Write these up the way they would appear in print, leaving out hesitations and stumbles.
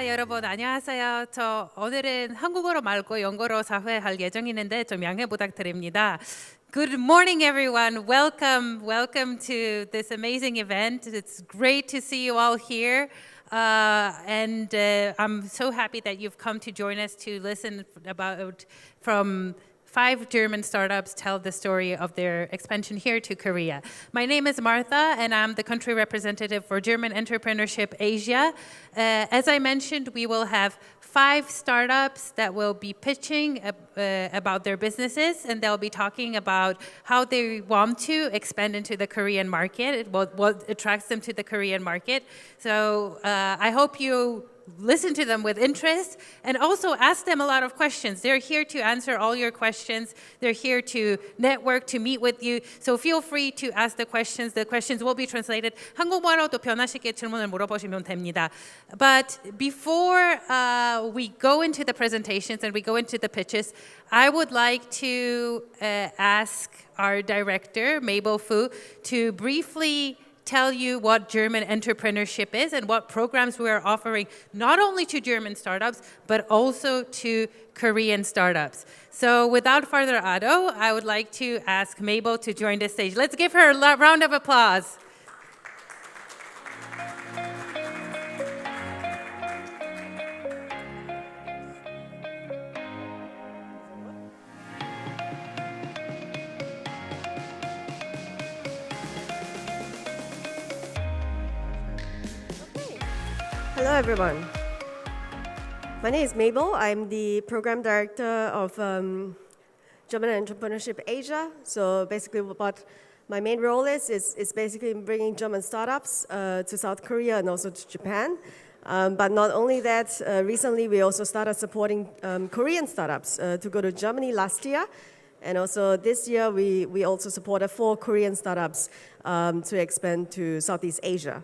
여러분 안녕하세요. 저 오늘은 한국어로 말고 영어로 사회할 예정이는데 좀 양해 부탁드립니다. Good morning, everyone. Welcome to this amazing event. It's great to see you all here. And I'm so happy that you've come to join us to listen about from 5 German startups tell the story of their expansion here to Korea. My name is Martha, and I'm the country representative for German Entrepreneurship Asia. As I mentioned, we will have 5 startups that will be pitching about their businesses, and they'll be talking about how they want to expand into the Korean market, what attracts them to the Korean market. So I hope you listen to them with interest and also ask them a lot of questions. They're here to answer all your questions. They're here to network, to meet with you. So feel free to ask the questions. The questions will be translated. 한국말로도 변화시키게 질문을 물어보시면 됩니다. But before we go into the presentations and we go into the pitches, I would like to ask our director, Mabel Fu, to briefly tell you what German entrepreneurship is and what programs we are offering not only to German startups, but also to Korean startups. So without further ado, I would like to ask Mabel to join the stage. Let's give her a round of applause. Hello, everyone. My name is Mabel. I'm the program director of German Entrepreneurship Asia. So basically what my main role is basically bringing German startups to South Korea and also to Japan. But not only that, recently we also started supporting Korean startups to go to Germany last year. And also this year we also supported 4 Korean startups to expand to Southeast Asia.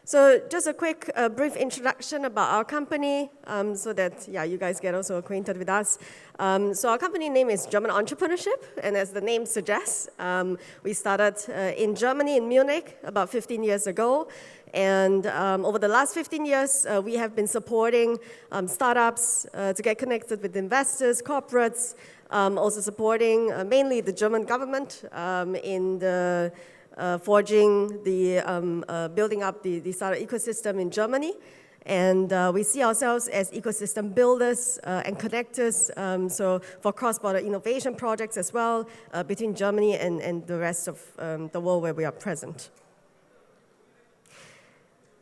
So just a quick, brief introduction about our company so that you guys get also acquainted with us. So our company name is German Entrepreneurship, and as the name suggests, we started in Germany, in Munich, about 15 years ago. And over the last 15 years, we have been supporting startups to get connected with investors, corporates, also supporting mainly the German government in the forging the building up the startup ecosystem in Germany. And we see ourselves as ecosystem builders and connectors, so for cross-border innovation projects as well between Germany and the rest of the world where we are present.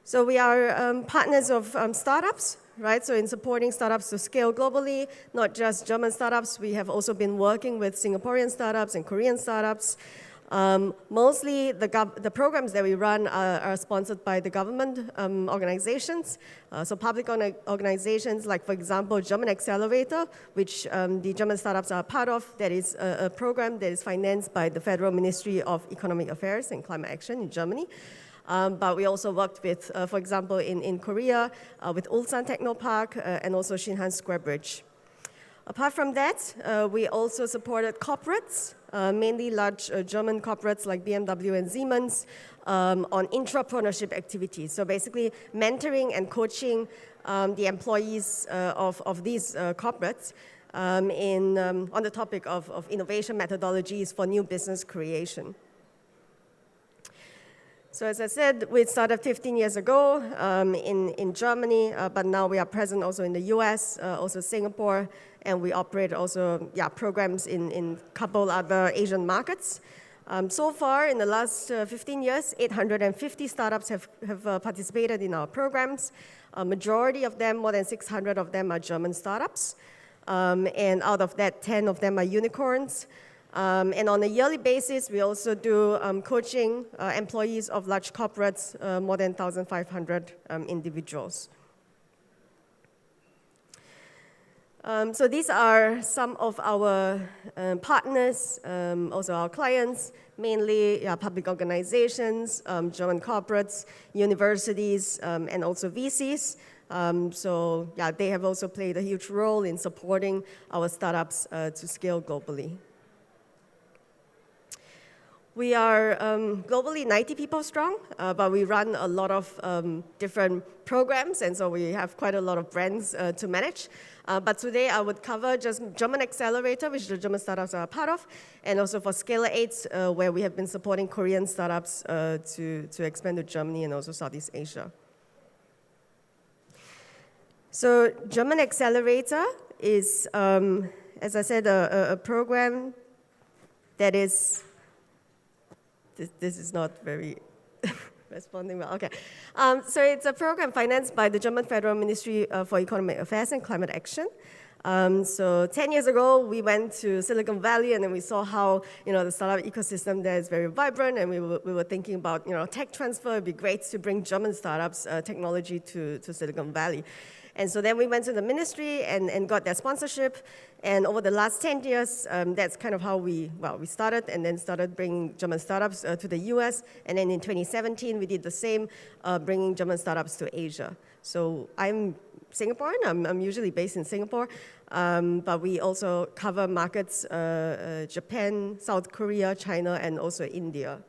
So we are partners of startups, right? So in supporting startups to scale globally, not just German startups, we have also been working with Singaporean startups and Korean startups. Mostly the programs that we run are sponsored by the government organizations. So public organizations like, for example, German Accelerator, which the German startups are part of. That is a program that is financed by the Federal Ministry of Economic Affairs and Climate Action in Germany. But we also worked with, for example, in Korea, with Ulsan Technopark and also Shinhan Square Bridge. Apart from that, we also supported corporates, mainly large German corporates like BMW and Siemens, on intrapreneurship activities. So basically mentoring and coaching the employees of these corporates on the topic of innovation methodologies for new business creation. So as I said, we started 15 years ago in Germany, but now we are present also in the US, also Singapore, and we operate also programs in a couple other Asian markets. So far, in the last 15 years, 850 startups have participated in our programs. A majority of them, more than 600 of them, are German startups. And out of that, 10 of them are unicorns. And on a yearly basis, we also do coaching employees of large corporates, more than 1,500 individuals. So these are some of our partners, also our clients, mainly public organizations, German corporates, universities, and also VCs. So they have also played a huge role in supporting our startups to scale globally. We are globally 90 people strong, but we run a lot of different programs, and so we have quite a lot of brands to manage. But today I would cover just German Accelerator, which the German startups are a part of, and also for Scale8, where we have been supporting Korean startups to expand to Germany and also Southeast Asia. So German Accelerator is, as I said, a program that is, this is not very responding well, okay. So it's a program financed by the German Federal Ministry for Economic Affairs and Climate Action. So 10 years ago, we went to Silicon Valley, and then we saw how the startup ecosystem there is very vibrant, and we were thinking about tech transfer. It'd be great to bring German startups technology to Silicon Valley. And so then we went to the ministry and got their sponsorship. And over the last 10 years, that's kind of how we started, and then started bringing German startups to the US. And then in 2017, we did the same, bringing German startups to Asia. So I'm Singaporean. I'm usually based in Singapore, but we also cover markets, Japan, South Korea, China, and also India.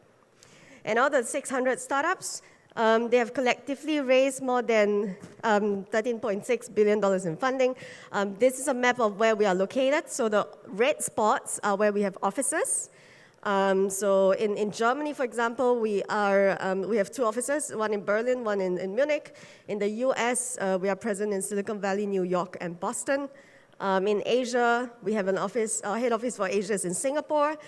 And all the 600 startups, they have collectively raised more than $13.6 billion in funding. This is a map of where we are located. So the red spots are where we have offices. So in Germany, for example, we have 2 offices, one in Berlin, one in Munich. In the US, we are present in Silicon Valley, New York, and Boston. In Asia, we have an office, our head office for Asia is in Singapore.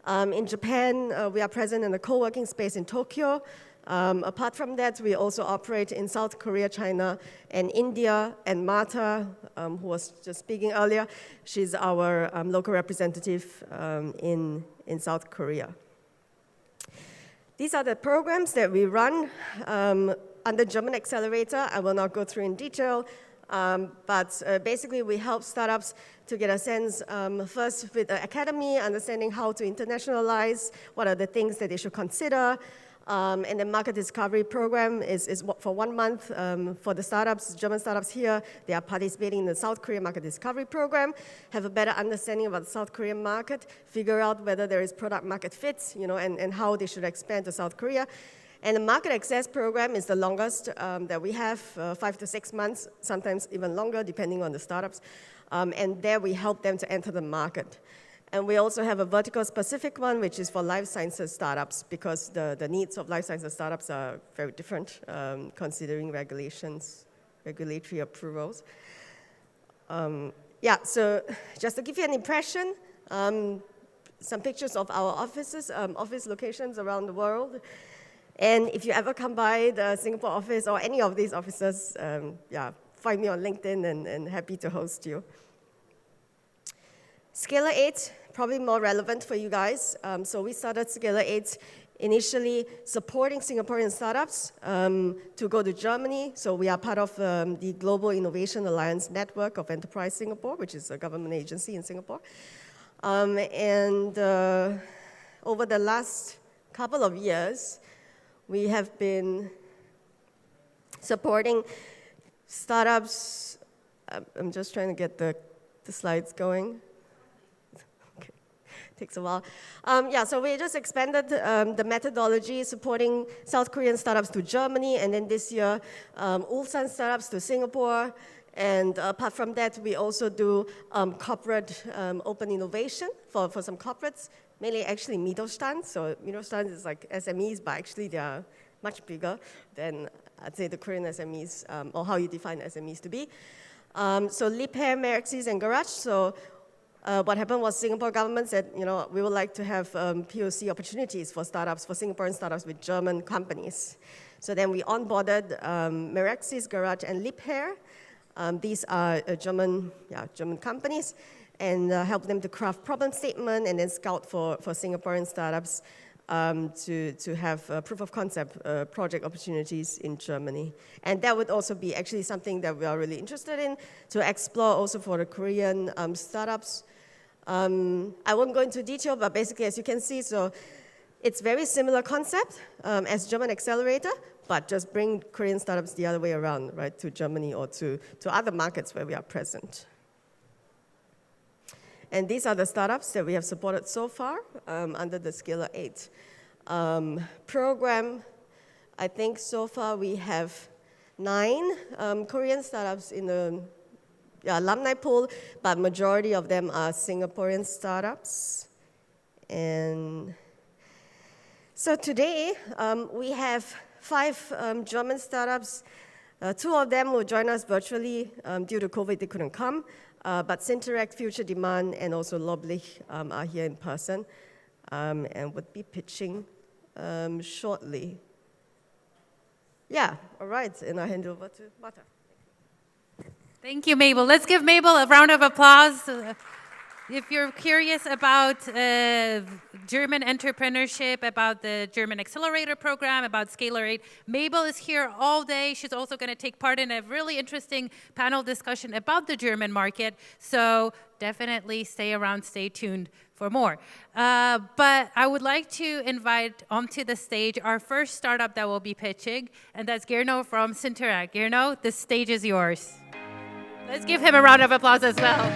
In Japan, we are present in the co-working space in Tokyo. Apart from that, we also operate in South Korea, China, and India. And Marta, who was just speaking earlier, she's our local representative in South Korea. These are the programs that we run under German Accelerator. I will not go through in detail, but basically we help startups to get a sense, first with the academy, understanding how to internationalize, what are the things that they should consider. And the market discovery program is for 1 month for the startups, German startups here. They are participating in the South Korean market discovery program, have a better understanding about the South Korean market, figure out whether there is product market fit, and how they should expand to South Korea. And the market access program is the longest that we have, 5 to 6 months, sometimes even longer, depending on the startups. And there we help them to enter the market. And we also have a vertical specific one, which is for life sciences startups, because the needs of life sciences startups are very different, considering regulatory approvals. So just to give you an impression, some pictures of our offices, office locations around the world. And if you ever come by the Singapore office or any of these offices, find me on LinkedIn and happy to host you. Scale8, probably more relevant for you guys. So we started Scale8 initially supporting Singaporean startups to go to Germany. So we are part of the Global Innovation Alliance Network of Enterprise Singapore, which is a government agency in Singapore. And over the last couple of years, we have been supporting startups. I'm just trying to get the slides going. Takes a while. So we just expanded the methodology supporting South Korean startups to Germany, and then this year, Ulsan startups to Singapore. And apart from that, we also do corporate open innovation for some corporates, mainly actually Mittelstand. So Mittelstand is like SMEs, but actually they are much bigger than, I'd say, the Korean SMEs, or how you define SMEs to be. So Liebherr, Merxis, and Garage. So what happened was Singapore government said, we would like to have POC opportunities for startups, for Singaporean startups with German companies. So then we onboarded Merxis, Garage, and Liebherr. These are German companies, and help them to craft problem statement and then scout for Singaporean startups to have proof of concept project opportunities in Germany. And that would also be actually something that we are really interested in, to explore also for the Korean startups. I won't go into detail, but basically, as you can see, so it's very similar concept as German Accelerator, but just bring Korean startups the other way around, right, to Germany or to other markets where we are present. And these are the startups that we have supported so far under the Scalar 8 program. I think so far we have 9 Korean startups in the alumni pool, but majority of them are Singaporean startups. And so today we have 5 German startups. 2 of them will join us virtually. Due to COVID, they couldn't come. But Cynteract, Future Demand, and also Löblich are here in person and would be pitching shortly. Yeah, all right, and I hand over to Marta. Thank you, Mabel. Let's give Mabel a round of applause. If you're curious about German entrepreneurship, about the German Accelerator program, about Scalar 8, Mabel is here all day. She's also going to take part in a really interesting panel discussion about the German market. So definitely stay around, stay tuned for more. But I would like to invite onto the stage our first startup that will be pitching, and that's Gernot from Cynteract. Gernot, the stage is yours. Let's give him a round of applause as well.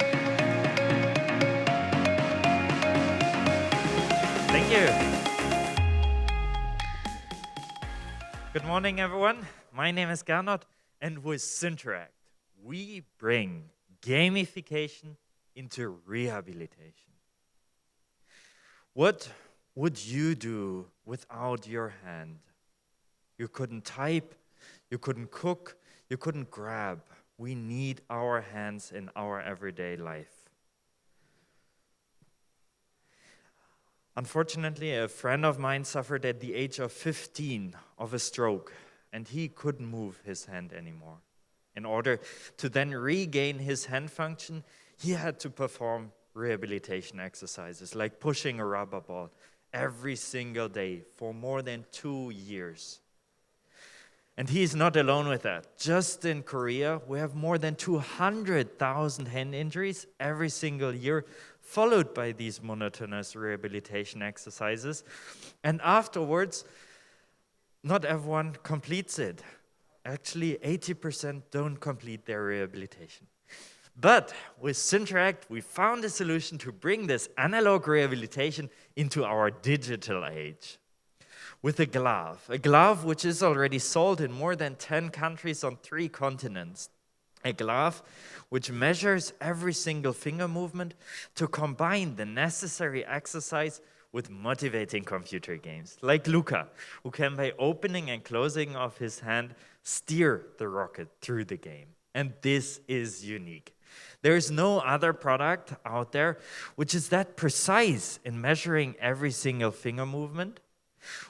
Thank you. Good morning, everyone. My name is Gernot, and with Cynteract, we bring gamification into rehabilitation. What would you do without your hand? You couldn't type, you couldn't cook, you couldn't grab. We need our hands in our everyday life. Unfortunately, a friend of mine suffered at the age of 15 of a stroke, and he couldn't move his hand anymore. In order to then regain his hand function, he had to perform rehabilitation exercises, like pushing a rubber ball every single day for more than 2 years. And he's not alone with that. Just in Korea, we have more than 200,000 hand injuries every single year, followed by these monotonous rehabilitation exercises. And afterwards, not everyone completes it. Actually, 80% don't complete their rehabilitation. But with Cynteract, we found a solution to bring this analog rehabilitation into our digital age. With a glove which is already sold in more than 10 countries on 3 continents. A glove which measures every single finger movement to combine the necessary exercise with motivating computer games, like Luca, who can, by opening and closing of his hand, steer the rocket through the game. And this is unique. There is no other product out there which is that precise in measuring every single finger movement,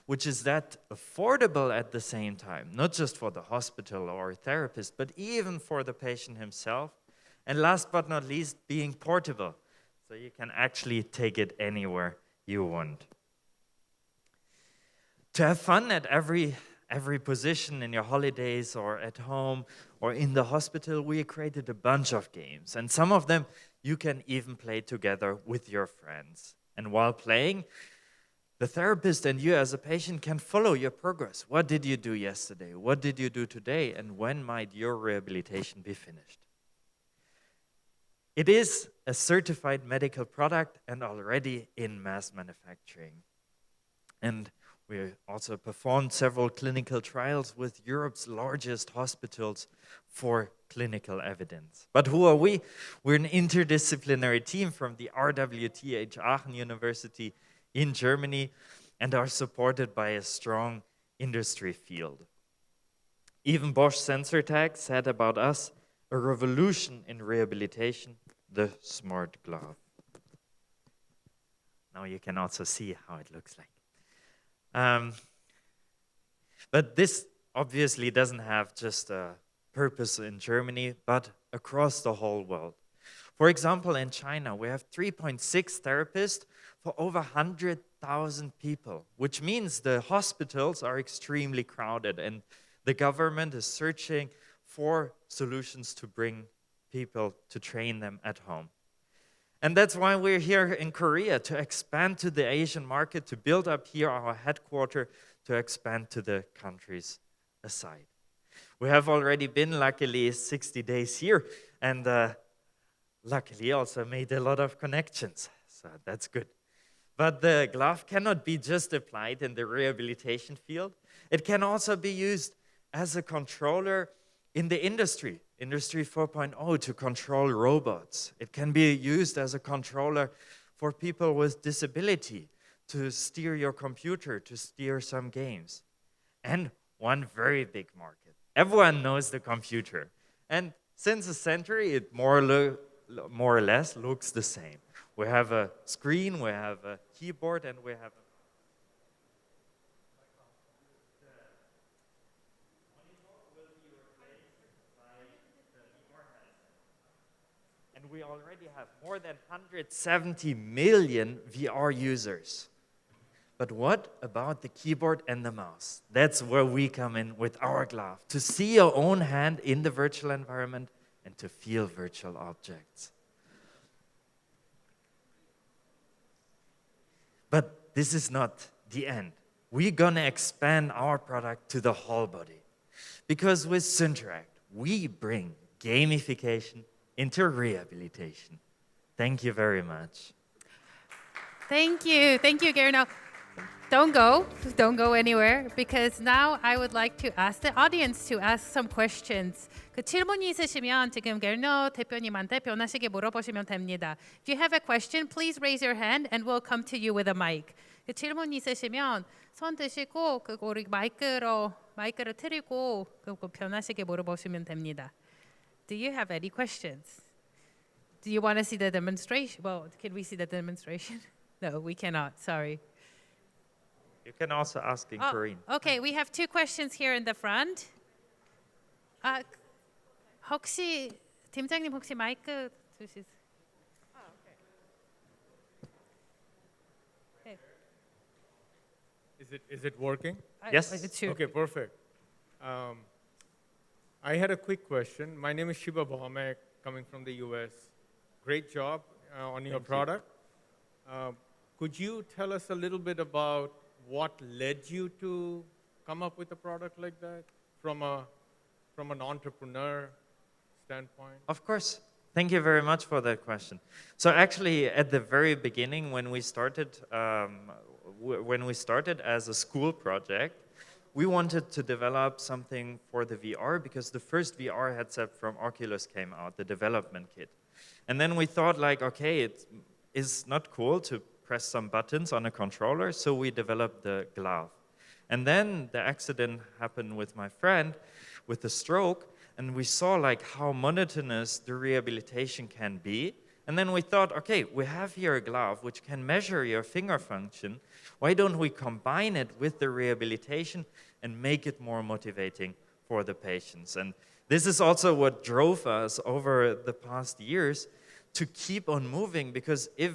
which is that affordable at the same time, not just for the hospital or therapist, but even for the patient himself. And last but not least, being portable, so you can actually take it anywhere you want. To have fun at every position in your holidays or at home or in the hospital, we created a bunch of games. And some of them you can even play together with your friends. And while playing, the therapist and you as a patient can follow your progress. What did you do yesterday? What did you do today? And when might your rehabilitation be finished? It is a certified medical product and already in mass manufacturing. And we also performed several clinical trials with Europe's largest hospitals for clinical evidence. But who are we? We're an interdisciplinary team from the RWTH Aachen University in Germany and are supported by a strong industry field. Even Bosch Sensor Tech said about us, a revolution in rehabilitation, the smart glove. Now you can also see how it looks like. But this obviously doesn't have just a purpose in Germany, but across the whole world. For example, in China, we have 3.6 therapists for over 100,000 people, which means the hospitals are extremely crowded and the government is searching for solutions to bring people to train them at home. And that's why we're here in Korea, to expand to the Asian market, to build up here our headquarters, to expand to the countries aside. We have already been, luckily, 60 days here, and luckily also made a lot of connections, so that's good. But the glove cannot be just applied in the rehabilitation field. It can also be used as a controller in the industry, Industry 4.0, to control robots. It can be used as a controller for people with disability, to steer your computer, to steer some games. And one very big market. Everyone knows the computer. And since a century, it more or less looks the same. We have a screen, we have a keyboard, and we have a and we already have more than 170 million VR users. But what about the keyboard and the mouse? That's where we come in with our glove, to see your own hand in the virtual environment and to feel virtual objects. But this is not the end. We're gonna expand our product to the whole body. Because with Cynteract, we bring gamification into rehabilitation. Thank you very much. Thank you, Gernot. Don't go anywhere, because now I would like to ask the audience to ask some questions. 그 질문이 있으시면 지금 게르노 대표님한테 변화시게 물어보시면 됩니다. If you have a question, please raise your hand and we'll come to you with a mic. 그 질문 있으시면 손 드시고 그리고 우리 마이크를 틀고 그리고 변화시게 물어보시면 됩니다. Do you have any questions? Do you want to see the demonstration? Well, can we see the demonstration? No, we cannot. Sorry. You can also ask in Korean. Okay, we have two questions here in the front. 혹시 팀장님 혹시 마이크 주실? Is it working? Yes. It's true. Okay, perfect. I had a quick question. My name is Shiba Bhamek, coming from the US. Great job on your product. Could you tell us a little bit about what led you to come up with a product like that from an entrepreneur standpoint? Of course. Thank you very much for that question. So actually, at the very beginning, when we started as a school project, we wanted to develop something for the VR because the first VR headset from Oculus came out, the development kit. And then we thought like, okay, it is not cool to press some buttons on a controller, so we developed the glove. And then the accident happened with my friend with the stroke, and we saw like how monotonous the rehabilitation can be. And then we thought, okay, we have here a glove which can measure your finger function. Why don't we combine it with the rehabilitation and make it more motivating for the patients? And this is also what drove us over the past years to keep on moving, because if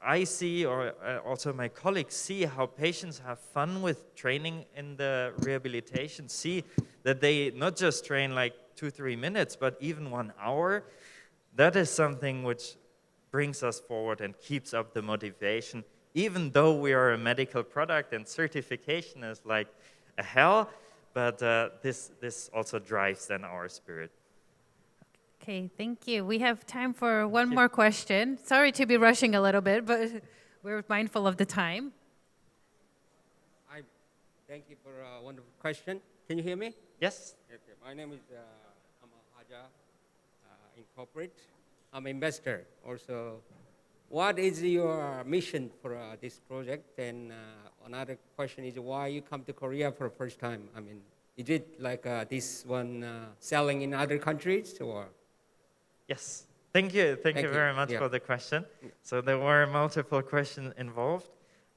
I see, or also my colleagues see, how patients have fun with training in the rehabilitation, see that they not just train like 2-3 minutes, but even 1 hour, that is something which brings us forward and keeps up the motivation, even though we are a medical product and certification is like a hell, but this also drives then our spirit. Okay, thank you. We have time for one more question. Sorry to be rushing a little bit, but we're mindful of the time. Thank you for a wonderful question. Can you hear me? Yes? Okay. My name is Haja Incorporate. I'm an investor. Also, what is your mission for this project? And another question is why you come to Korea for the first time? I mean, is it like this one selling in other countries or? Yes. Thank you very much for the question. So there were multiple questions involved.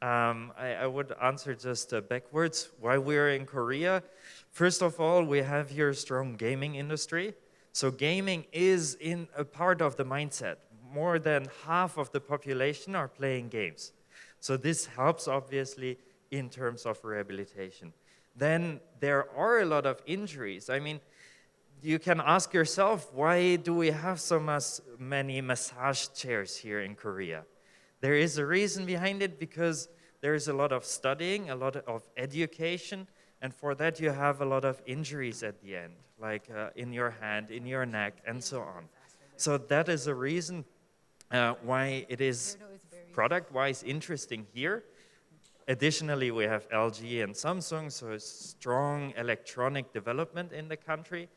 I would answer just backwards. Why we're in Korea? First of all, we have here a strong gaming industry. So gaming is in a part of the mindset. More than half of the population are playing games. So this helps obviously in terms of rehabilitation. Then there are a lot of injuries. I mean, you can ask yourself, why do we have so many massage chairs here in Korea? There is a reason behind it, because there is a lot of studying, a lot of education, and for that you have a lot of injuries at the end, like in your hand, in your neck, and so on. So that is a reason why it is product-wise interesting here. Additionally, we have LG and Samsung, so a strong electronic development in the country.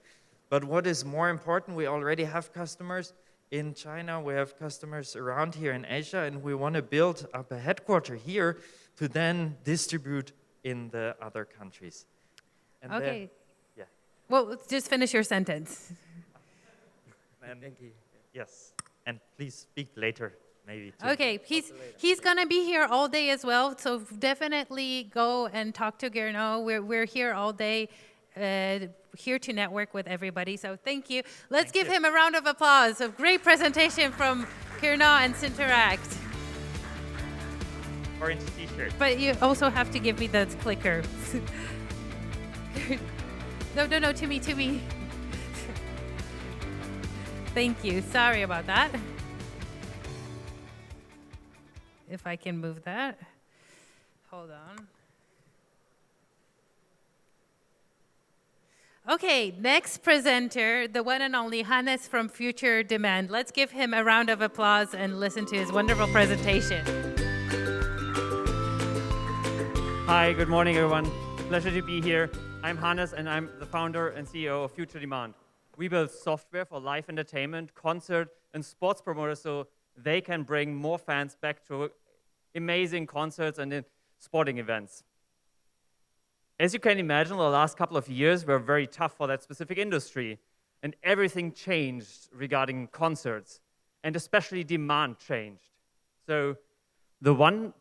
But what is more important, we already have customers in China, we have customers around here in Asia, and we want to build up a headquarter here to then distribute in the other countries. And Okay. yeah. Well, just finish your sentence. And Thank you. yes, and please speak later, maybe. Too. Okay, he's gonna be here all day as well, so definitely go and talk to Gernot. We're here all day, here to network with everybody. So thank you. Let's give him a round of applause. A great presentation from Gernot and Cynteract. Orange T-shirt. But you also have to give me the clicker. No, to me. Thank you. Sorry about that. If I can move that. Hold on. Okay, next presenter, the one and only Hannes from Future Demand. Let's give him a round of applause and listen to his wonderful presentation. Hi, good morning, everyone. Pleasure to be here. I'm Hannes, and I'm the founder and CEO of Future Demand. We build software for live entertainment, concert, and sports promoters so they can bring more fans back to amazing concerts and sporting events. As you can imagine, the last couple of years were very tough for that specific industry, and everything changed regarding concerts, and especially demand changed. So the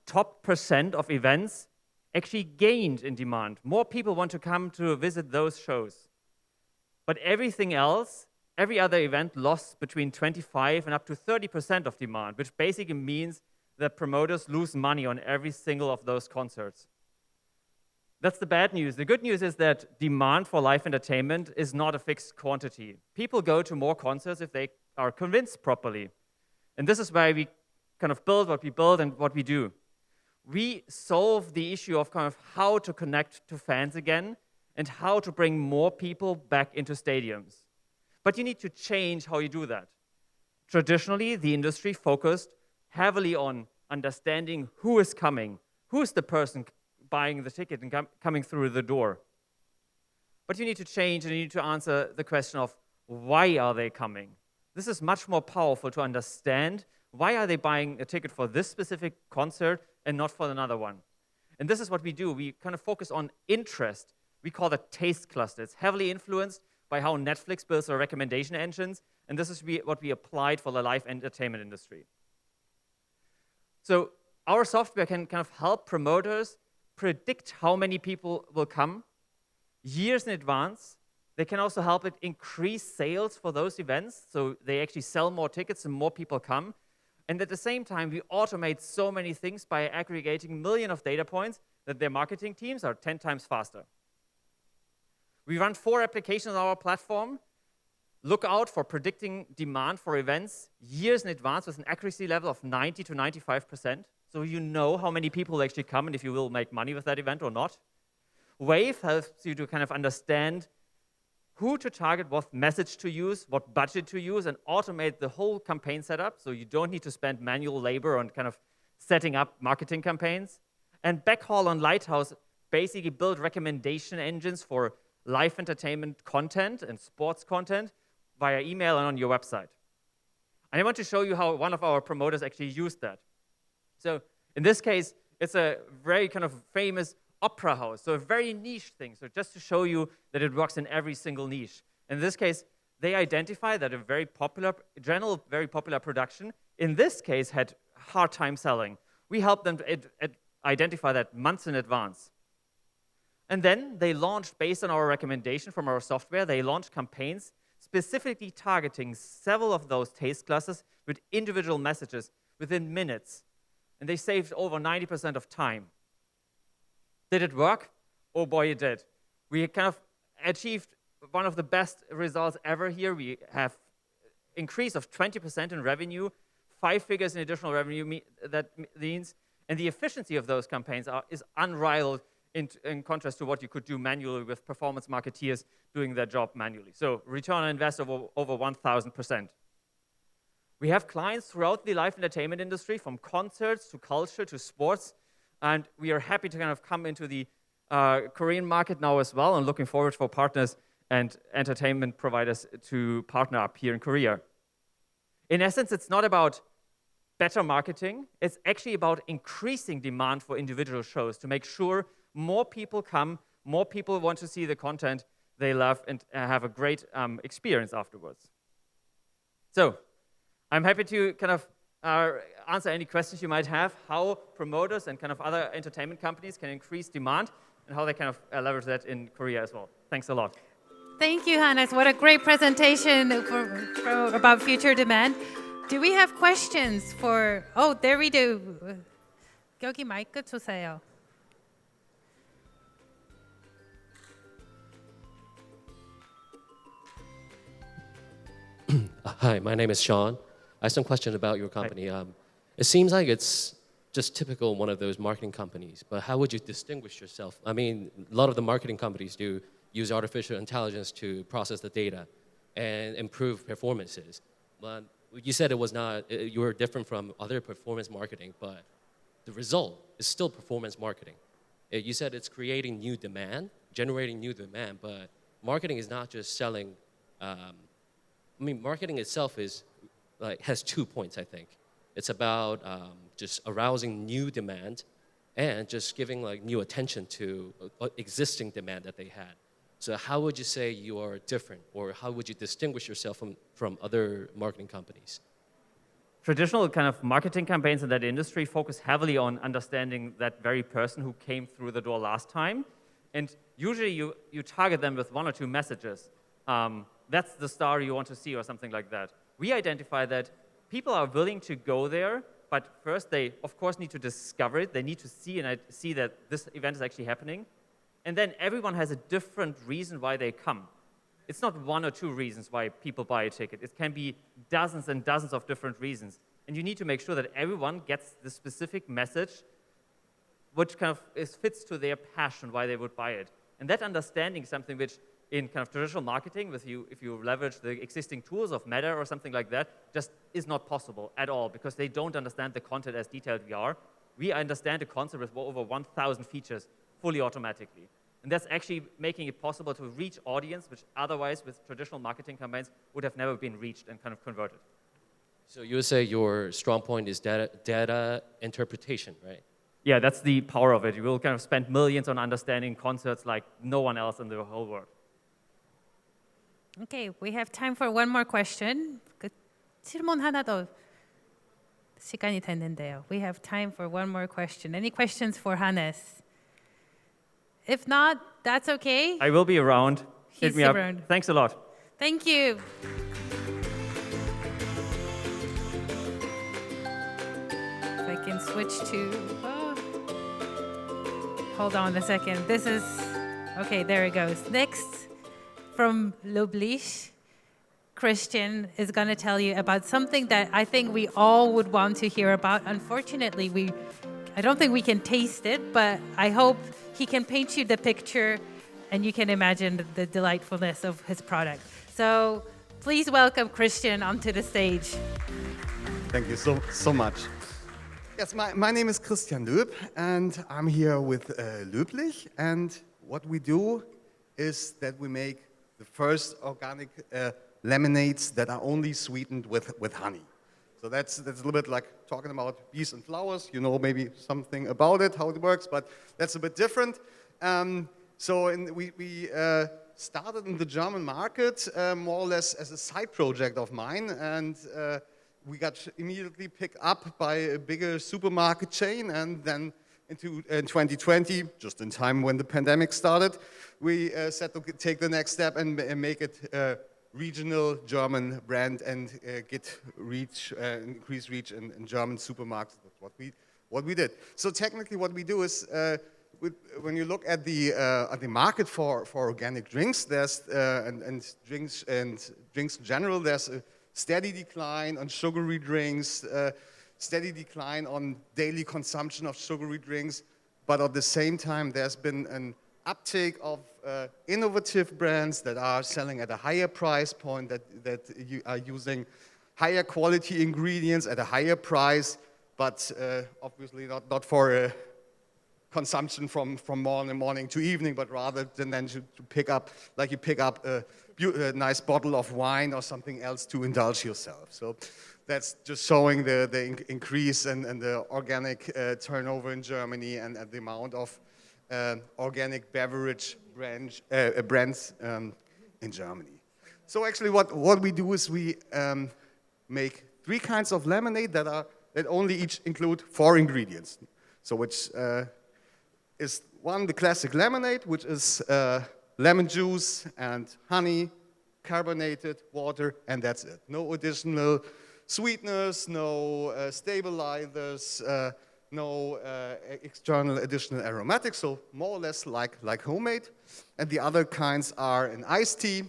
top 1% of events actually gained in demand. More people want to come to visit those shows. But everything else, every other event lost between 25 and up to 30% of demand, which basically means that promoters lose money on every single of those concerts. That's the bad news. The good news is that demand for live entertainment is not a fixed quantity. People go to more concerts if they are convinced properly. And this is why we kind of build what we build and what we do. We solve the issue of kind of how to connect to fans again and how to bring more people back into stadiums. But you need to change how you do that. Traditionally, the industry focused heavily on understanding who is coming, who is the person buying the ticket and coming through the door. But you need to change and you need to answer the question of why are they coming? This is much more powerful to understand why are they buying a ticket for this specific concert and not for another one. And this is what we do. We kind of focus on interest. We call that taste cluster. It's heavily influenced by how Netflix builds their recommendation engines, and this is what we applied for the live entertainment industry. So our software can kind of help promoters predict how many people will come years in advance. They can also help it increase sales for those events, so they actually sell more tickets and more people come. And at the same time, we automate so many things by aggregating millions of data points that their marketing teams are 10 times faster. We run 4 applications on our platform. Look out for predicting demand for events years in advance with an accuracy level of 90 to 95%. So you know how many people will actually come and if you will make money with that event or not. Wave helps you to kind of understand who to target, what message to use, what budget to use, and automate the whole campaign setup so you don't need to spend manual labor on kind of setting up marketing campaigns. And Backhaul and Lighthouse basically build recommendation engines for live entertainment content and sports content via email and on your website. And I want to show you how one of our promoters actually used that. So in this case, it's a very kind of famous opera house, so a very niche thing. So just to show you that it works in every single niche. In this case, they identify that a very popular production, in this case, had hard time selling. We helped them to identify that months in advance. And then they launched, based on our recommendation from our software, they launched campaigns specifically targeting several of those taste classes with individual messages within minutes. And they saved over 90% of time. Did it work? Oh boy, it did. We kind of achieved one of the best results ever here. We have increase of 20% in revenue, 5 figures in additional revenue that means, and the efficiency of those campaigns is unrivaled in contrast to what you could do manually with performance marketeers doing their job manually. So return on investment over 1,000%. We have clients throughout the live entertainment industry, from concerts to culture to sports, and we are happy to kind of come into the Korean market now as well, and looking forward for partners and entertainment providers to partner up here in Korea. In essence, it's not about better marketing, it's actually about increasing demand for individual shows to make sure more people come, more people want to see the content they love and have a great experience afterwards. So, I'm happy to kind of answer any questions you might have, how promoters and kind of other entertainment companies can increase demand and how they kind of leverage that in Korea as well. Thanks a lot. Thank you, Hannes. What a great presentation about future demand. Do we have questions for, oh, there we do. 여기 마이크 주세요. Hi, my name is Sean. I have some question about your company. It seems like it's just typical one of those marketing companies, but how would you distinguish yourself? I mean, a lot of the marketing companies do use artificial intelligence to process the data and improve performances. But you said it was not, you were different from other performance marketing, but the result is still performance marketing. You said it's creating new demand, generating new demand, but marketing is not just selling. I mean, marketing itself is has 2 points, I think. It's about just arousing new demand and just giving new attention to existing demand that they had. So how would you say you are different, or how would you distinguish yourself from other marketing companies? Traditional kind of marketing campaigns in that industry focus heavily on understanding that very person who came through the door last time. And usually you target them with 1 or 2 messages. That's the star you want to see or something like that. We identify that people are willing to go there, but first they, of course, need to discover it. They need to see that this event is actually happening. And then everyone has a different reason why they come. It's not 1 or 2 reasons why people buy a ticket. It can be dozens and dozens of different reasons. And you need to make sure that everyone gets the specific message which kind of fits to their passion, why they would buy it. And that understanding is something which in kind of traditional marketing, if you leverage the existing tools of Meta or something like that, just is not possible at all, because they don't understand the content as detailed we are. We understand the concept with over 1,000 features fully automatically. And that's actually making it possible to reach audience which otherwise with traditional marketing campaigns would have never been reached and kind of converted. So you would say your strong point is data interpretation, right? Yeah, that's the power of it. You will kind of spend millions on understanding concepts like no one else in the whole world. Okay, we have time for one more question. 질문 하나 더 시간이 됐는데요. We have time for one more question. Any questions for Hannes? If not, that's okay. I will be around. He's Hit me up. around. Thanks a lot. Thank you. If I can switch to, hold on a second. This is, okay, there it goes. Next, from Löblich, Christian is going to tell you about something that I think we all would want to hear about. Unfortunately, I don't think we can taste it, but I hope he can paint you the picture and you can imagine the delightfulness of his product. So please welcome Christian onto the stage. Thank you so much. Yes, my name is Christian Loeb, and I'm here with Löblich. And what we do is that we make the first organic lemonades that are only sweetened with honey. So that's a little bit like talking about bees and flowers. You know maybe something about it, how it works, but that's a bit different. We started in the German market more or less as a side project of mine, and we got immediately picked up by a bigger supermarket chain, and then in 2020, just in time when the pandemic started, we said to take the next step and make it a regional German brand and increase reach in German supermarkets. That's what we did. So technically, what we do is when you look at the market for organic drinks, there's and drinks in general, there's a steady decline on sugary drinks, steady decline on daily consumption of sugary drinks, but at the same time, there's been an uptake of innovative brands that are selling at a higher price point, that you are using higher quality ingredients at a higher price, but obviously not for consumption from morning to evening, but rather than to pick up, like you pick up a nice bottle of wine or something else to indulge yourself. So that's just showing the increase and the organic turnover in Germany and the amount of organic beverage brands in Germany. So actually what we do is we make 3 kinds of lemonade that only each include 4 ingredients. So which is one, the classic lemonade, which is lemon juice and honey, carbonated water, and that's it. No additional sweeteners, no stabilizers, no external additional aromatics, so more or less like homemade. And the other kinds are an iced tea,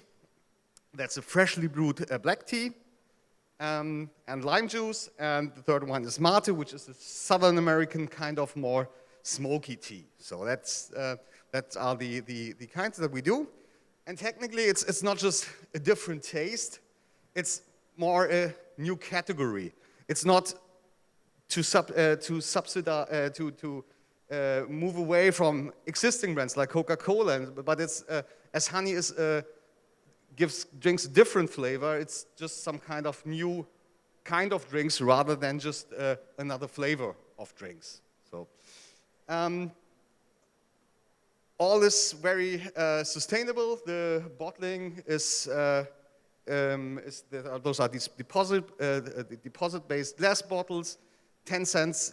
that's a freshly brewed black tea, and lime juice, and the third one is mate, which is a Southern American kind of more smoky tea. So that's are the kinds that we do. And technically, it's not just a different taste; it's more a new category. It's not to move away from existing brands like Coca-Cola, but it's as honey gives drinks a different flavor. It's just some kind of new kind of drinks rather than just another flavor of drinks. So. All is very sustainable. The bottling is those are these deposit-based glass bottles. 10 cents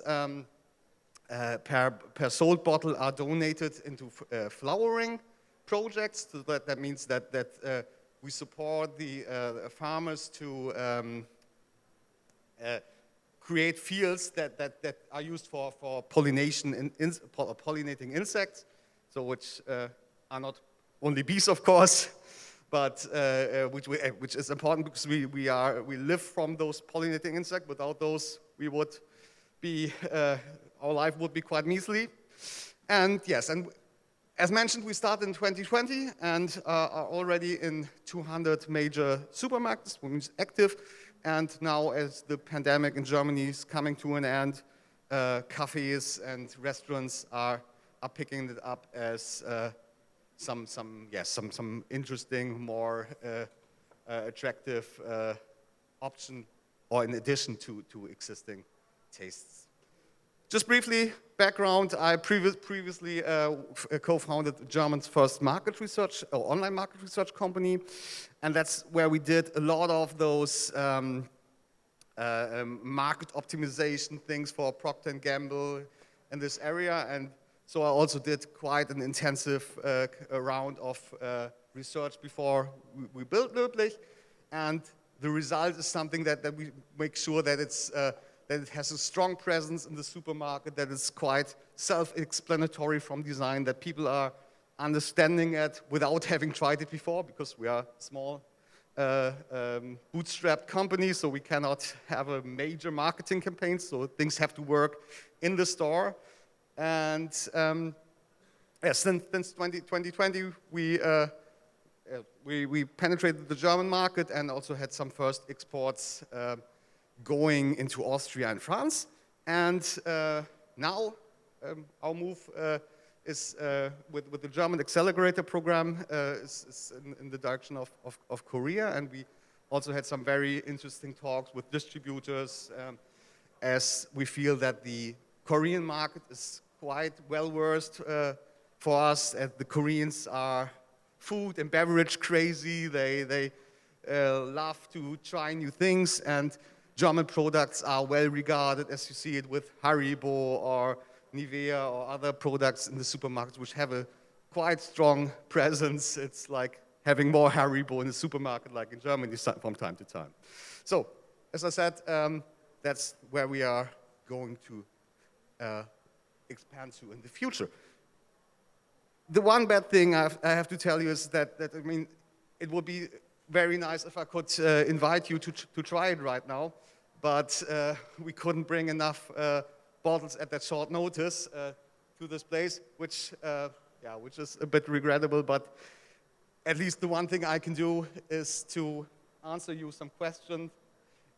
per sold bottle are donated into flowering projects. So that means that we support the farmers to create fields that are used for pollination pollinating insects, so which are not only bees, of course, but which is important because we live from those pollinating insects. Without those, we would be our life would be quite measly. And yes, and as mentioned, we started in 2020 and are already in 200 major supermarkets, which means active. And now, as the pandemic in Germany is coming to an end, cafes and restaurants are picking it up as some interesting, more attractive option, or in addition to existing tastes. Just briefly, background: I previously co-founded German's first market research or online market research company, and that's where we did a lot of those market optimization things for Procter & Gamble in this area. And so I also did quite an intensive round of research before we built Löblich, and the result is something that we make sure that it's that it has a strong presence in the supermarket, that it's quite self-explanatory from design, that people are understanding it without having tried it before, because we are a small bootstrapped company, so we cannot have a major marketing campaign, so things have to work in the store. And since 2020, we penetrated the German market and also had some first exports going into Austria and France. And now our move is with the German Accelerator program is in the direction of Korea. And we also had some very interesting talks with distributors, as we feel that the Korean market is quite well versed for us, as the Koreans are food and beverage crazy. They love to try new things, and German products are well regarded, as you see it with Haribo or Nivea or other products in the supermarkets, which have a quite strong presence. It's like having more Haribo in the supermarket, like in Germany, from time to time. So, as I said, that's where we are going to expand to in the future. The one bad thing I have to tell you is that I mean, it would be very nice if I could invite you to try it right now, but we couldn't bring enough bottles at that short notice to this place, which is a bit regrettable. But at least the one thing I can do is to answer you some questions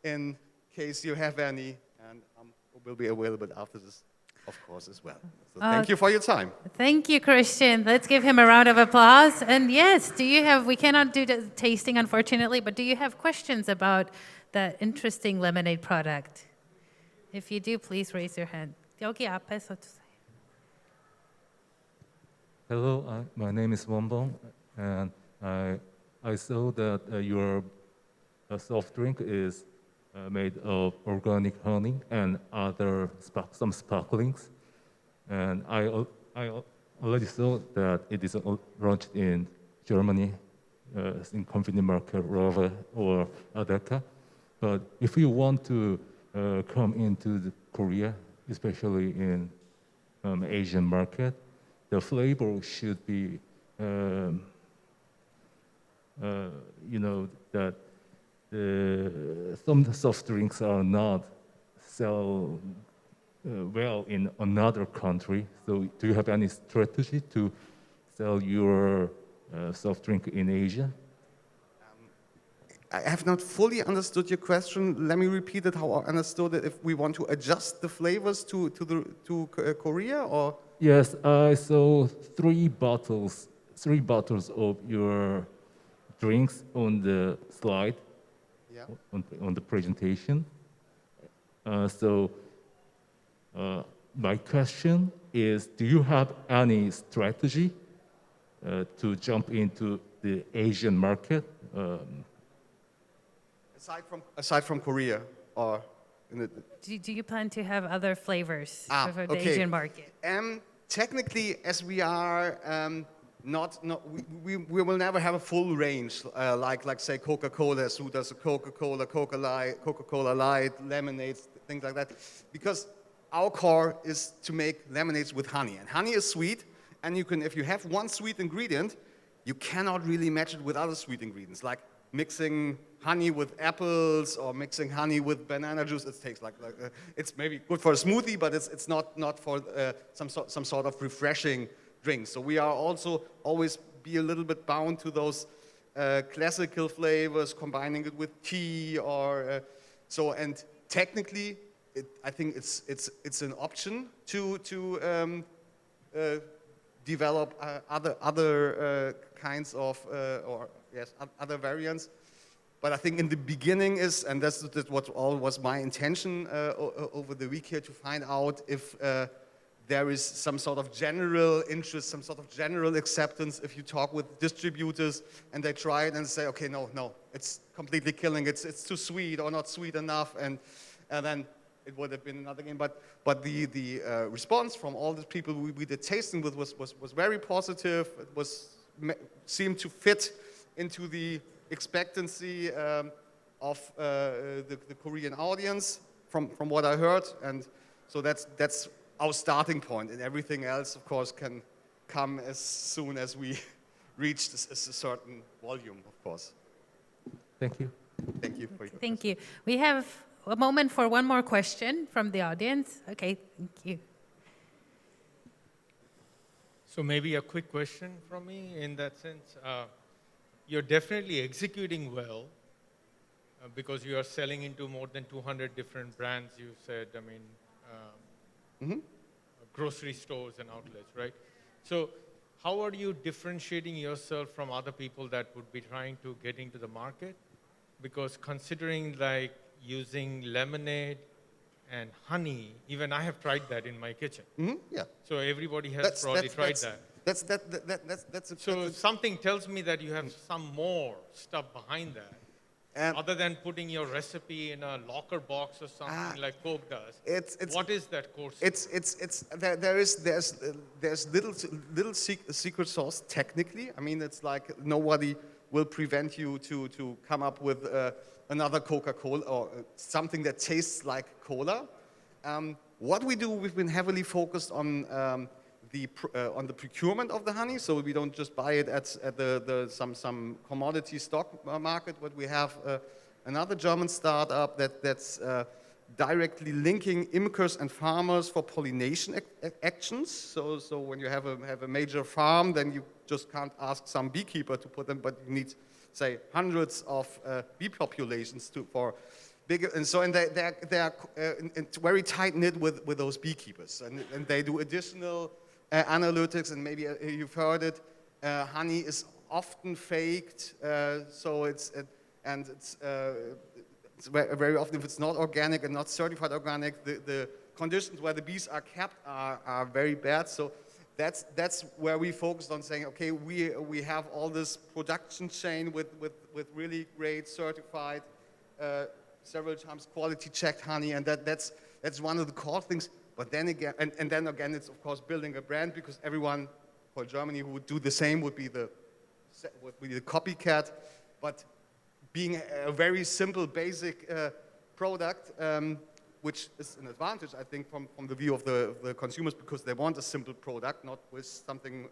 in case you have any, and will be available after this, of course, as well. So thank you for your time. Thank you, Christian. Let's give him a round of applause. And yes, we cannot do the tasting, unfortunately, but do you have questions about the interesting lemonade product? If you do, please raise your hand. 여기 앞에서 주세요. Hello, my name is Wonbong, and I saw that your soft drink is made of organic honey and some sparklings, and I already saw that it is launched in Germany, in convenience market, Rove or Adeka. But if you want to come into Korea, especially in Asian market, the flavor should be, that some soft drinks are not sell well in another country. So do you have any strategy to sell your soft drink in Asia? I have not fully understood your question. Let me repeat it how I understood it. If we want to adjust the flavors to Korea, or? Yes, I saw three bottles of your drinks on the slide, Yeah. on the presentation. My question is, do you have any strategy to jump into the Asian market? Aside from Korea, or Do you plan to have other flavors for the okay. Asian market? Technically, as we are we will never have a full range like say Coca-Cola, who does a Coca-Cola Light, lemonades, things like that, because our core is to make lemonades with honey, and honey is sweet, and if you have one sweet ingredient, you cannot really match it with other sweet ingredients, like mixing honey with apples or mixing honey with banana juice. It tastes like it's maybe good for a smoothie, but it's not for some sort of refreshing drink. So we are also always be a little bit bound to those classical flavors, combining it with tea or so. And technically, I think it's an option to develop other kinds of other variants. But I think in the beginning and that's what all was my intention over the week here, to find out if there is some sort of general interest, some sort of general acceptance. If you talk with distributors and they try it and say, okay, no, it's completely killing, it's too sweet or not sweet enough, and then it would have been another game. But the response from all the people we did tasting with was very positive. It seemed to fit into the expectancy of the Korean audience from what I heard, and so that's our starting point, and everything else, of course, can come as soon as we reach a certain volume, of course. Thank you. Thank you for your Thank you. We have a moment for one more question from the audience. Okay, thank you. So maybe a quick question from me in that sense. You're definitely executing well because you are selling into more than 200 different brands, you said, grocery stores and outlets, right? So how are you differentiating yourself from other people that would be trying to get into the market? Because considering like using lemonade and honey, even I have tried that in my kitchen. Yeah. So everybody has probably tried that. So something tells me that you have some more stuff behind that, other than putting your recipe in a locker box or something like Coke does. What is that course? There's little secret sauce technically. I mean, it's like nobody will prevent you to come up with another Coca-Cola or something that tastes like cola. What we do, we've been heavily focused on the procurement of the honey, so we don't just buy it at some commodity stock market, but we have another German startup that's directly linking imkers and farmers for pollination actions. So when you have a major farm, then you just can't ask some beekeeper to put them, but you need, say, hundreds of bee populations for bigger, and so they're very tight knit with those beekeepers, and they do additional analytics, and maybe you've heard it. Honey is often faked, so it's very often, if it's not organic and not certified organic, the conditions where the bees are kept are very bad. So that's where we focused on saying, okay, we have all this production chain with really great certified, several times quality checked honey, and that's one of the core things. But then again, and then again, it's of course building a brand, because everyone for Germany who would do the same would be the copycat. But being a very simple, basic product, which is an advantage, I think, from the view of the consumers, because they want a simple product, not with something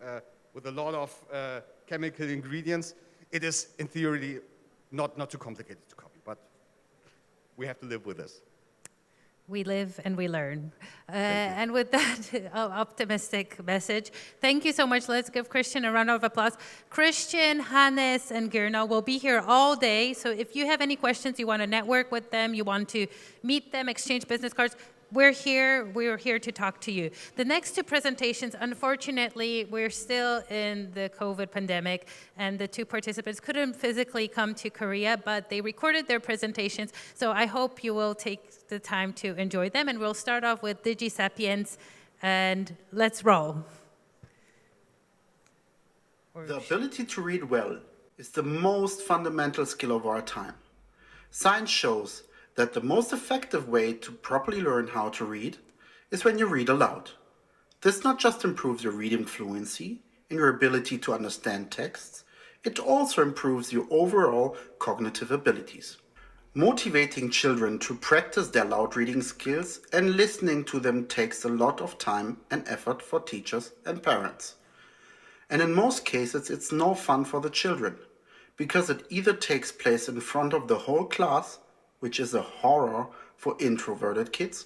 with a lot of chemical ingredients. It is, in theory, not too complicated to copy, but we have to live with this. We live and we learn. And with that optimistic message, thank you so much. Let's give Christian a round of applause. Christian, Hannes, and Gernot will be here all day. So if you have any questions, you want to network with them, you want to meet them, exchange business cards, we're here to talk to you. The next two presentations, unfortunately, we're still in the COVID pandemic, and the two participants couldn't physically come to Korea, but they recorded their presentations, so I hope you will take the time to enjoy them, and we'll start off with Digi Sapiens, and let's roll. The ability to read well is the most fundamental skill of our time. Science shows that the most effective way to properly learn how to read is when you read aloud. This not just improves your reading fluency and your ability to understand texts, it also improves your overall cognitive abilities. Motivating children to practice their loud reading skills and listening to them takes a lot of time and effort for teachers and parents. And in most cases, it's no fun for the children, because it either takes place in front of the whole class, which is a horror for introverted kids,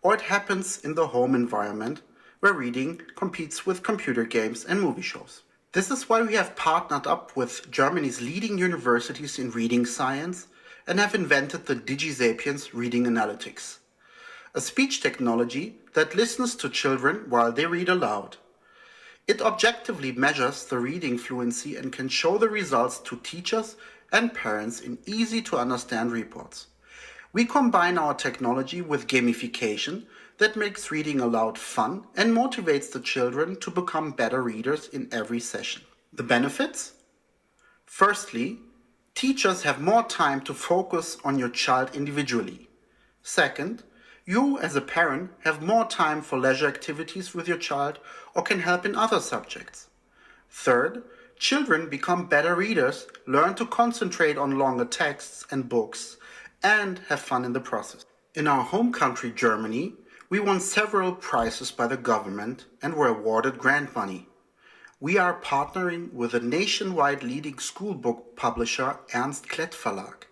or it happens in the home environment where reading competes with computer games and movie shows. This is why we have partnered up with Germany's leading universities in reading science and have invented the Digi Sapiens reading analytics, a speech technology that listens to children while they read aloud. It objectively measures the reading fluency and can show the results to teachers and parents in easy-to-understand reports. We combine our technology with gamification that makes reading aloud fun and motivates the children to become better readers in every session. The benefits? Firstly, teachers have more time to focus on your child individually. Second, you as a parent have more time for leisure activities with your child or can help in other subjects. Third, children become better readers, learn to concentrate on longer texts and books, and have fun in the process. In our home country, Germany, we won several prizes by the government and were awarded grant money. We are partnering with a nationwide leading school book publisher, Ernst Klett Verlag.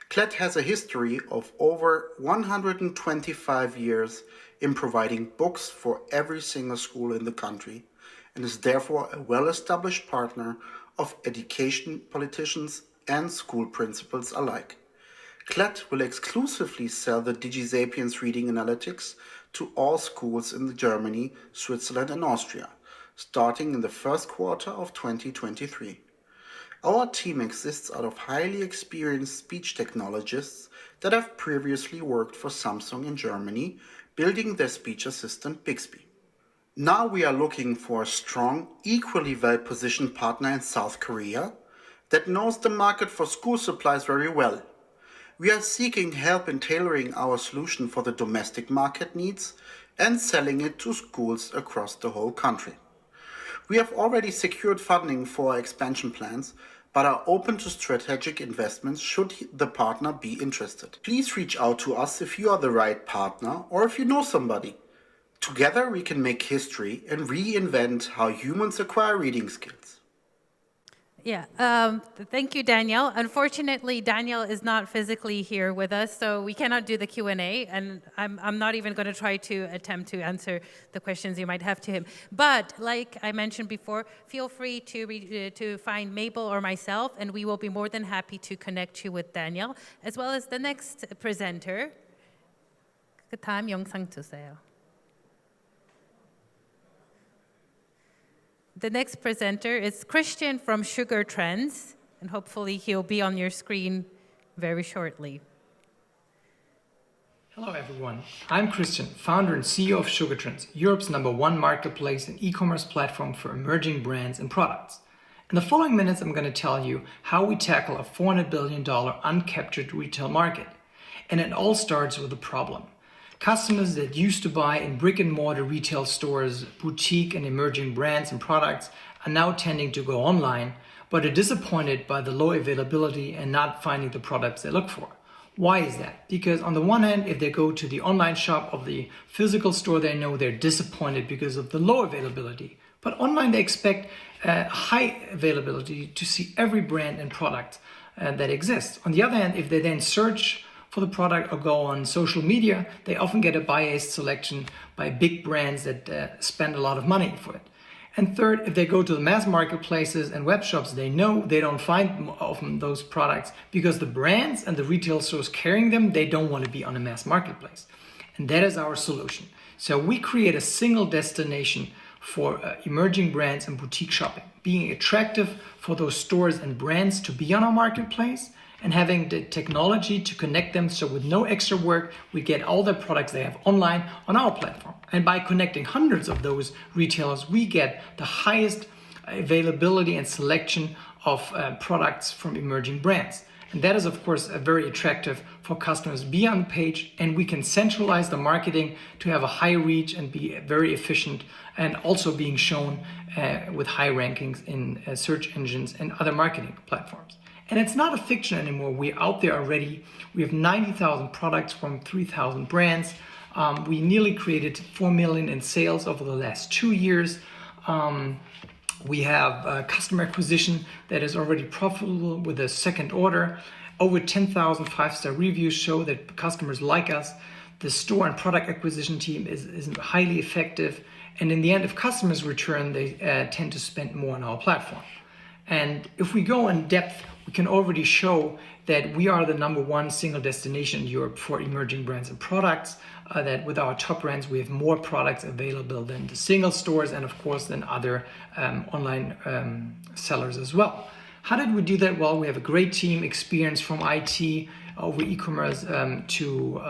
Klett has a history of over 125 years in providing books for every single school in the country, and is therefore a well-established partner of education politicians and school principals alike. Klett will exclusively sell the Digi Sapiens reading analytics to all schools in Germany, Switzerland, and Austria, starting in the first quarter of 2023. Our team exists out of highly experienced speech technologists that have previously worked for Samsung in Germany, building their speech assistant Bixby. Now we are looking for a strong, equally well-positioned partner in South Korea that knows the market for school supplies very well. We are seeking help in tailoring our solution for the domestic market needs and selling it to schools across the whole country. We have already secured funding for our expansion plans, but are open to strategic investments should the partner be interested. Please reach out to us if you are the right partner or if you know somebody. Together we can make history and reinvent how humans acquire reading skills. Yeah, thank you, Daniel. Unfortunately, Daniel is not physically here with us, so we cannot do the Q&A, and I'm not even going to try to attempt to answer the questions you might have to him. But like I mentioned before, feel free to find Mabel or myself, and we will be more than happy to connect you with Daniel, as well as the next presenter. 그 다음 영상 주세요. The next presenter is Christian from Sugartrends, and hopefully he'll be on your screen very shortly. Hello everyone, I'm Christian, founder and CEO of Sugartrends, Europe's #1 marketplace and e-commerce platform for emerging brands and products. In the following minutes, I'm going to tell you how we tackle a $400 billion uncaptured retail market. And it all starts with a problem. Customers that used to buy in brick-and-mortar retail stores, boutique and emerging brands and products are now tending to go online, but are disappointed by the low availability and not finding the products they look for. Why is that? Because on the one hand, if they go to the online shop of the physical store, they know they're disappointed because of the low availability. But online, they expect high availability to see every brand and product that exists. On the other hand, if they then search for the product or go on social media, they often get a biased selection by big brands that spend a lot of money for it. And third, if they go to the mass marketplaces and web shops, they know they don't find often those products because the brands and the retail stores carrying them, they don't want to be on a mass marketplace. And that is our solution. So we create a single destination for emerging brands and boutique shopping, being attractive for those stores and brands to be on our marketplace, and having the technology to connect them, so with no extra work, we get all the products they have online on our platform. And by connecting hundreds of those retailers, we get the highest availability and selection of products from emerging brands. And that is, of course, very attractive for customers to be on the page, and we can centralize the marketing to have a high reach and be very efficient, and also being shown with high rankings in search engines and other marketing platforms. And it's not a fiction anymore. We're out there already. We have 90,000 products from 3,000 brands. We nearly created 4 million in sales over the last 2 years. We have customer acquisition that is already profitable with a second order. Over 10,000 five-star reviews show that customers like us. The store and product acquisition team is highly effective. And in the end, if customers return, they tend to spend more on our platform. And if we go in depth, we can already show that we are the #1 single destination in Europe for emerging brands and products, that with our top brands, we have more products available than the single stores and of course than other online sellers as well. How did we do that? Well, we have a great team, experience from IT over e-commerce to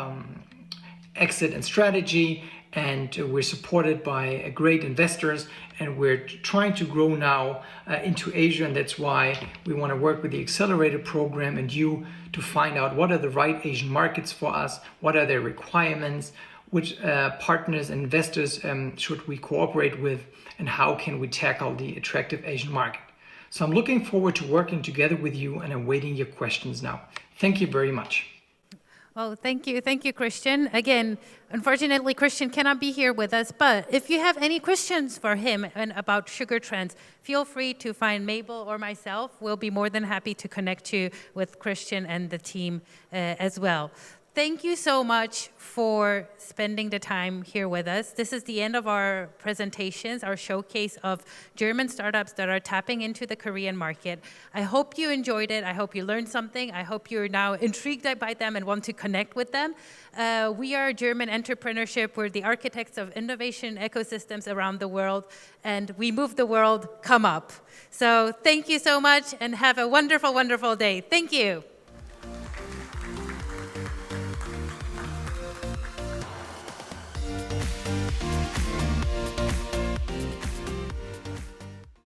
exit and strategy, and we're supported by great investors, and we're trying to grow now into Asia, and that's why we want to work with the Accelerator program and you to find out what are the right Asian markets for us, what are their requirements, which partners and investors should we cooperate with, and how can we tackle the attractive Asian market. So I'm looking forward to working together with you, and I'm waiting your questions now. Thank you very much. Well, thank you, Christian. Again, unfortunately, Christian cannot be here with us, but if you have any questions for him and about Sugartrends, feel free to find Mabel or myself. We'll be more than happy to connect you with Christian and the team as well. Thank you so much for spending the time here with us. This is the end of our presentations, our showcase of German startups that are tapping into the Korean market. I hope you enjoyed it. I hope you learned something. I hope you're now intrigued by them and want to connect with them. We are German Entrepreneurship. We're the architects of innovation ecosystems around the world, and we move the world. Come up. So thank you so much, and have a wonderful, wonderful day. Thank you.